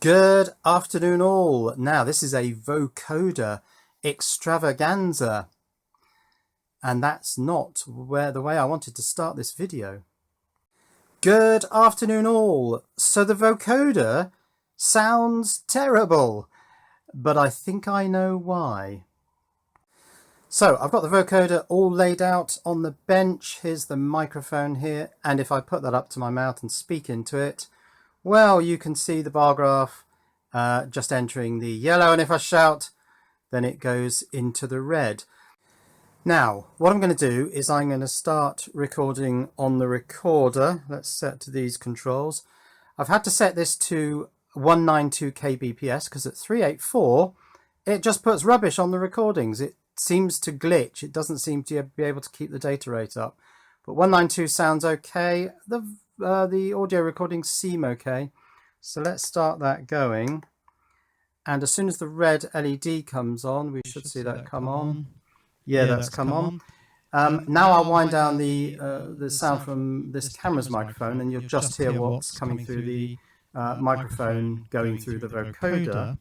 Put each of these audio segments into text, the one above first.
Good afternoon all. Now this is a vocoder extravaganza, and that's not the way I wanted to start this video. Good afternoon all. So the vocoder sounds terrible, but I think I know why. So I've got the vocoder all laid out on the bench. Here's the microphone here, and if I put that up to my mouth and speak into it, well, you can see the bar graph just entering the yellow, and if I shout, then it goes into the red. Now, what I'm going to do is I'm going to start recording on the recorder. Let's set to these controls. I've had to set this to 192 kbps because at 384 it just puts rubbish on the recordings. It seems to glitch. It doesn't seem to be able to keep the data rate up. But 192 sounds okay. The audio recordings seem okay. So let's start that going. And as soon as the red LED comes on, we should see that come on. Yeah, that's come on. Now I'll wind down the sound from this camera's microphone, and you'll just hear what's coming through the microphone going through the vocoder.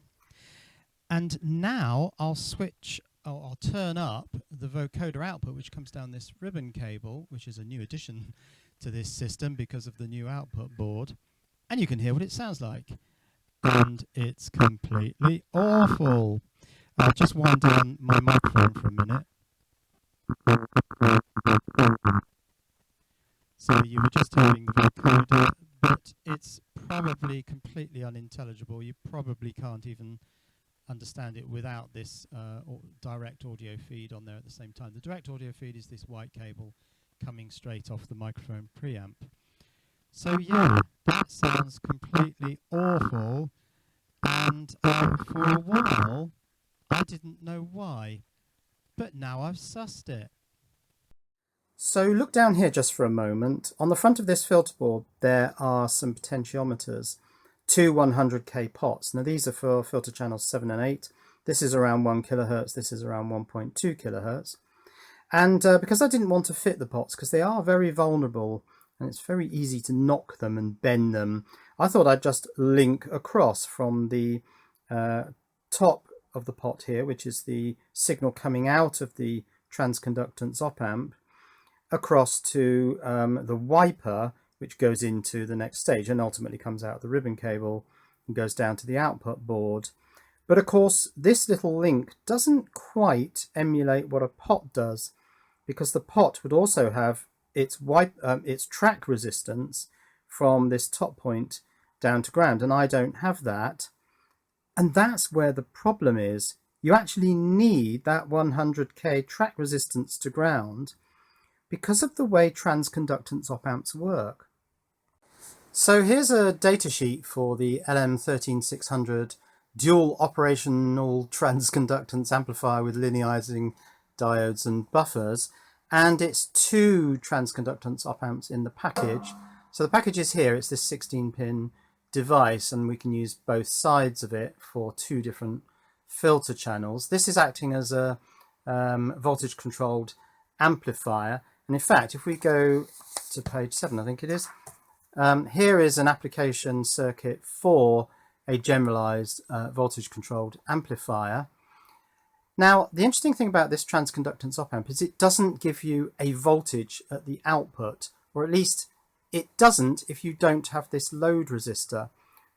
And now I'll turn up the vocoder output, which comes down this ribbon cable, which is a new addition to this system because of the new output board. And you can hear what it sounds like. And it's completely awful. I'll just wind down my microphone for a minute. So you were just hearing the vocoder, but it's probably completely unintelligible. You probably can't even understand it without this direct audio feed on there at the same time. The direct audio feed is this white cable coming straight off the microphone preamp. So yeah, that sounds completely awful, and for a while I didn't know why, but now I've sussed it. So look down here just for a moment. On the front of this filter board there are some potentiometers, two 100k pots. Now these are for filter channels 7 and 8. This is around 1 kilohertz, this is around 1.2 kilohertz. And because I didn't want to fit the pots because they are very vulnerable and it's very easy to knock them and bend them, I thought I'd just link across from the top of the pot here, which is the signal coming out of the transconductance op amp, across to the wiper, which goes into the next stage and ultimately comes out the ribbon cable and goes down to the output board. But of course, this little link doesn't quite emulate what a pot does, because the pot would also have its track resistance from this top point down to ground, and I don't have that. And that's where the problem is. You actually need that 100k track resistance to ground because of the way transconductance op amps work. So here's a datasheet for the LM13600 dual operational transconductance amplifier with linearizing diodes and buffers, and it's two transconductance op amps in the package. So the package is here. It's this 16-pin device, and we can use both sides of it for two different filter channels. This is acting as a voltage controlled amplifier, and in fact if we go to page 7, I think it is, here is an application circuit for a generalized voltage controlled amplifier. Now the interesting thing about this transconductance op amp is it doesn't give you a voltage at the output, or at least it doesn't if you don't have this load resistor.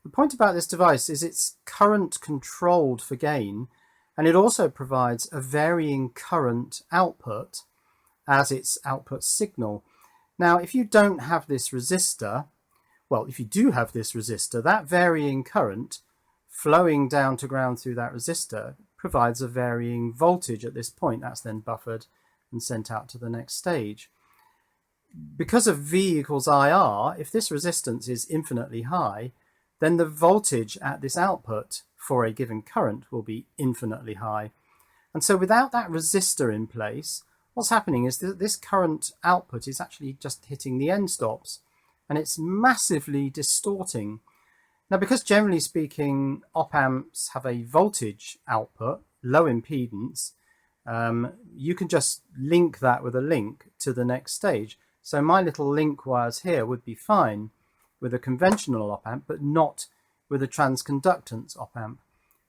The point about this device is it's current controlled for gain, and it also provides a varying current output as its output signal. Now if you don't have this resistor, well, if you do have this resistor, that varying current flowing down to ground through that resistor provides a varying voltage at this point. That's then buffered and sent out to the next stage. Because of V equals IR, if this resistance is infinitely high, then the voltage at this output for a given current will be infinitely high. And so without that resistor in place, what's happening is that this current output is actually just hitting the end stops, and it's massively distorting. Now, because generally speaking, op amps have a voltage output, low impedance, you can just link that with a link to the next stage. So my little link wires here would be fine with a conventional op amp, but not with a transconductance op-amp.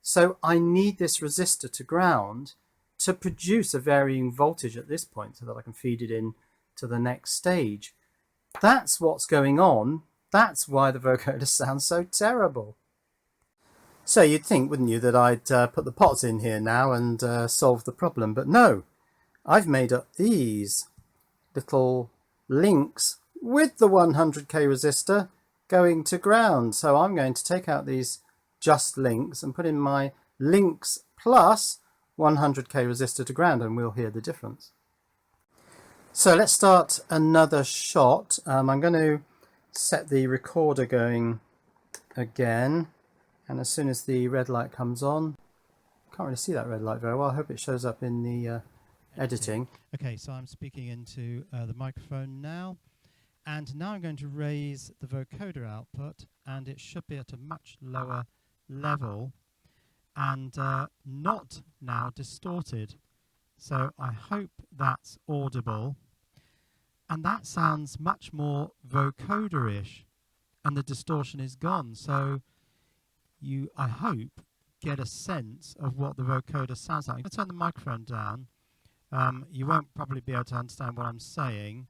So I need this resistor to ground to produce a varying voltage at this point so that I can feed it in to the next stage. That's what's going on. That's why the vocoder sounds so terrible. So you'd think, wouldn't you, that I'd put the pots in here now and solve the problem, but no. I've made up these little links with the 100k resistor going to ground. So I'm going to take out these just links and put in my links plus 100k resistor to ground, and we'll hear the difference. So let's start another shot. I'm going to set the recorder going again, and as soon as the red light comes on, can't really see that red light very well. I hope it shows up in the editing. Okay, so I'm speaking into the microphone now, and now I'm going to raise the vocoder output, and it should be at a much lower level and not now distorted. So I hope that's audible, and that sounds much more vocoder-ish, and the distortion is gone. So you, I hope, get a sense of what the vocoder sounds like. I'm going to turn the microphone down. You won't probably be able to understand what I'm saying.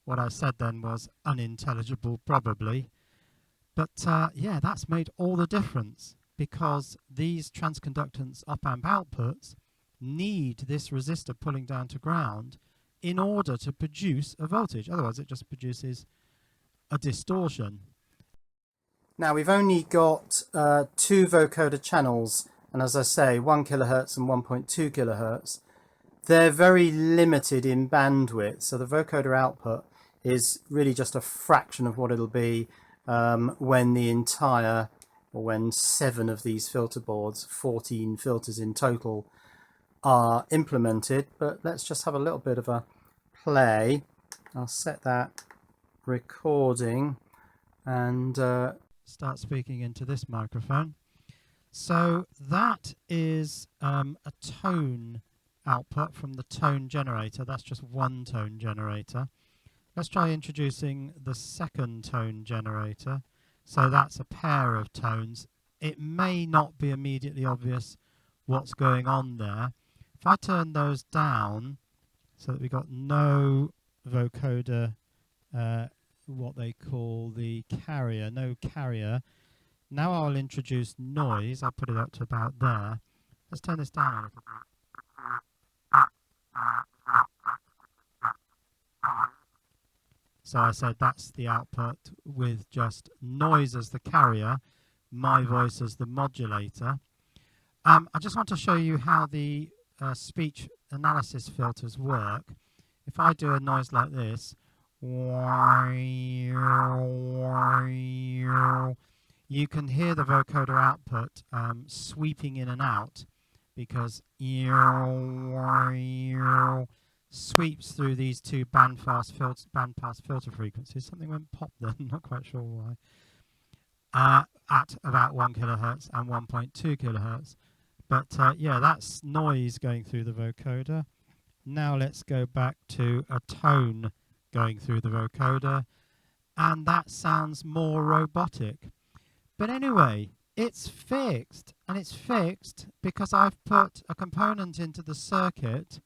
What I said then was unintelligible, probably. But yeah, that's made all the difference, because these transconductance op-amp outputs need this resistor pulling down to ground in order to produce a voltage. Otherwise, it just produces a distortion. Now we've only got two vocoder channels, and as I say, 1 kilohertz and 1.2 kilohertz. They're very limited in bandwidth, so the vocoder output is really just a fraction of what it'll be when the entire, or when 7 of these filter boards, 14 filters in total, are implemented. But let's just have a little bit of a play. I'll set that recording and start speaking into this microphone. So that is a tone output from the tone generator. That's just one tone generator. Let's try introducing the second tone generator. So that's a pair of tones. It may not be immediately obvious what's going on there. If I turn those down so that we've got no vocoder, what they call the carrier, no carrier. Now I'll introduce noise. I'll put it up to about there. Let's turn this down a little bit. So I said that's the output with just noise as the carrier, my voice as the modulator. I just want to show you how the speech analysis filters work. If I do a noise like this, you can hear the vocoder output sweeping in and out, because sweeps through these two bandpass filter frequencies. Something went pop then, not quite sure why. At about 1 kilohertz and 1.2 kilohertz. But yeah, that's noise going through the vocoder. Now let's go back to a tone going through the vocoder, and that sounds more robotic. But anyway, it's fixed, and it's fixed because I've put a component into the circuit.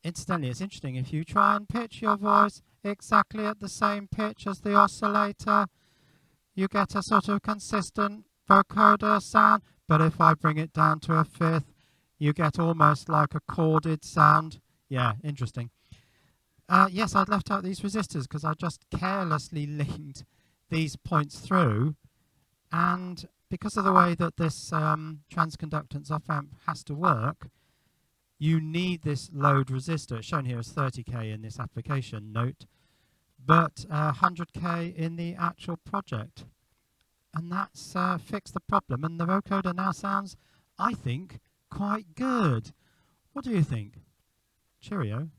Incidentally, it's interesting, if you try and pitch your voice exactly at the same pitch as the oscillator, you get a sort of consistent vocoder sound, but if I bring it down to a fifth, you get almost like a chorded sound. Yeah, interesting. Yes, I'd left out these resistors because I just carelessly linked these points through, and because of the way that this transconductance op-amp has to work, you need this load resistor. It's shown here as 30k in this application note, but 100k in the actual project. And that's fixed the problem, and the vocoder now sounds, I think, quite good. What do you think? Cheerio.